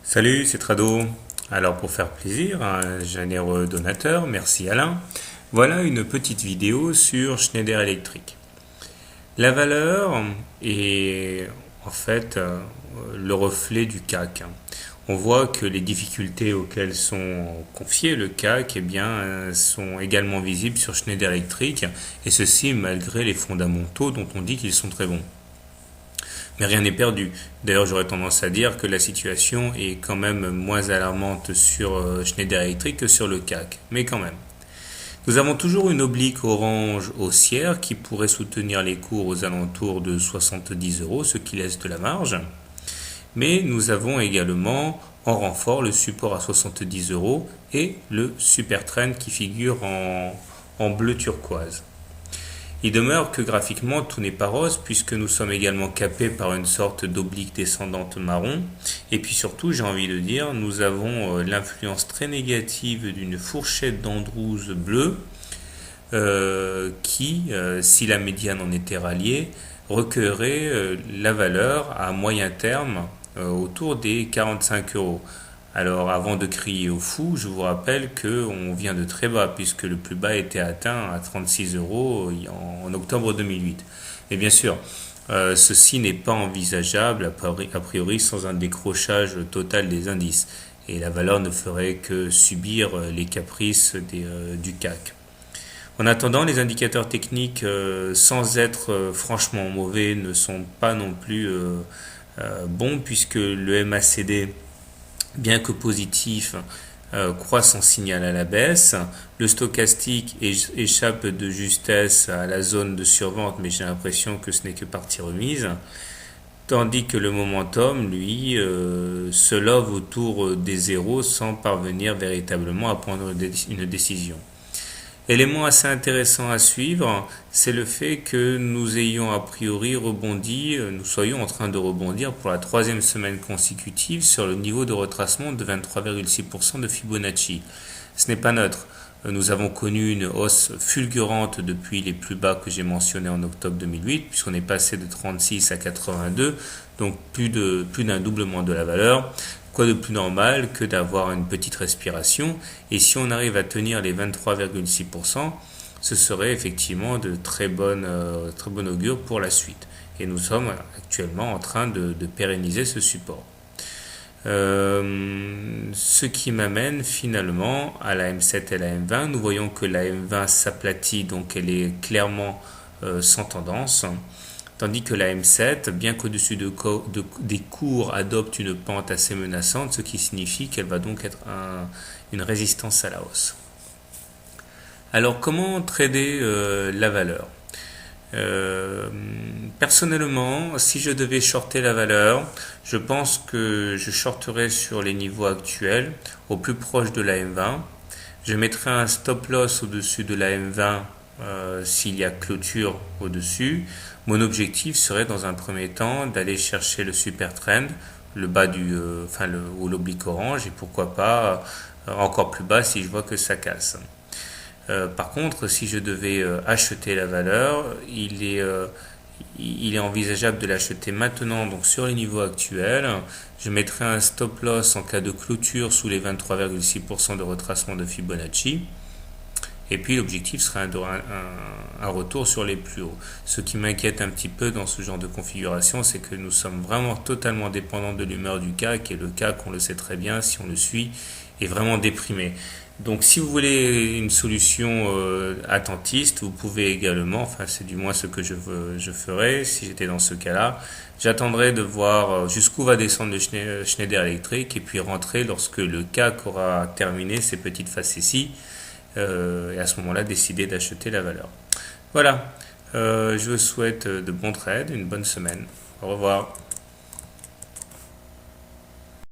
Salut, c'est Trado. Alors pour faire plaisir à un généreux donateur, merci Alain, voilà une petite vidéo sur Schneider Electric. La valeur est en fait le reflet du CAC. On voit que les difficultés auxquelles sont confiés le CAC sont également visibles sur Schneider Electric, et ceci malgré les fondamentaux dont on dit qu'ils sont très bons. Mais rien n'est perdu. D'ailleurs, j'aurais tendance à dire que la situation est quand même moins alarmante sur Schneider Electric que sur le CAC. Mais quand même. Nous avons toujours une oblique orange haussière qui pourrait soutenir les cours aux alentours de 70 euros, ce qui laisse de la marge. Mais nous avons également en renfort le support à 70 euros et le super trend qui figure en bleu turquoise. Il demeure que graphiquement tout n'est pas rose puisque nous sommes également capés par une sorte d'oblique descendante marron, et puis surtout j'ai envie de dire nous avons l'influence très négative d'une fourchette d'Andrews bleue qui, si la médiane en était ralliée, recueillerait la valeur à moyen terme autour des 45 euros. Alors avant de crier au fou, je vous rappelle qu'on vient de très bas puisque le plus bas était atteint à 36 euros en octobre 2008. Et bien sûr, ceci n'est pas envisageable a priori sans un décrochage total des indices. Et la valeur ne ferait que subir les caprices du CAC. En attendant, les indicateurs techniques, sans être franchement mauvais, ne sont pas non plus bons puisque le MACD, bien que positif, croît son signal à la baisse. Le stochastique échappe de justesse à la zone de survente, mais j'ai l'impression que ce n'est que partie remise. Tandis que le momentum, lui, se love autour des zéros sans parvenir véritablement à prendre une décision. Élément assez intéressant à suivre, c'est le fait que nous ayons a priori rebondi, nous soyons en train de rebondir pour la troisième semaine consécutive sur le niveau de retracement de 23,6% de Fibonacci. Ce n'est pas neutre. Nous avons connu une hausse fulgurante depuis les plus bas que j'ai mentionnés en octobre 2008, puisqu'on est passé de 36 à 82, donc plus d'un doublement de la valeur. Quoi de plus normal que d'avoir une petite respiration, et si on arrive à tenir les 23,6%, ce serait effectivement de très bonne augure pour la suite. Et nous sommes actuellement en train de pérenniser ce support. Ce qui m'amène finalement à la M7 et la M20. Nous voyons que la M20 s'aplatit, donc elle est clairement sans tendance. Tandis que la M7, bien qu'au-dessus des cours, adopte une pente assez menaçante, ce qui signifie qu'elle va donc être une résistance à la hausse. Alors comment trader la valeur? Personnellement, si je devais shorter la valeur, je pense que je shorterais sur les niveaux actuels, au plus proche de la M20. Je mettrais un stop loss au-dessus de la M20 s'il y a clôture au-dessus. Mon objectif serait dans un premier temps d'aller chercher le super trend, le bas ou l'oblique orange, et pourquoi pas encore plus bas si je vois que ça casse. Par contre, si je devais acheter la valeur, il est envisageable de l'acheter maintenant, donc sur les niveaux actuels. Je mettrai un stop loss en cas de clôture sous les 23,6% de retracement de Fibonacci. Et puis l'objectif serait un retour sur les plus hauts. Ce qui m'inquiète un petit peu dans ce genre de configuration, c'est que nous sommes vraiment totalement dépendants de l'humeur du CAC, et le CAC, on le sait très bien, si on le suit, est vraiment déprimé. Donc si vous voulez une solution attentiste, vous pouvez également, enfin c'est du moins ce que je ferais si j'étais dans ce cas-là, j'attendrai de voir jusqu'où va descendre le Schneider Electric et puis rentrer lorsque le CAC aura terminé ses petites facéties, et à ce moment-là décider d'acheter la valeur. Voilà, je vous souhaite de bons trades, une bonne semaine. Au revoir.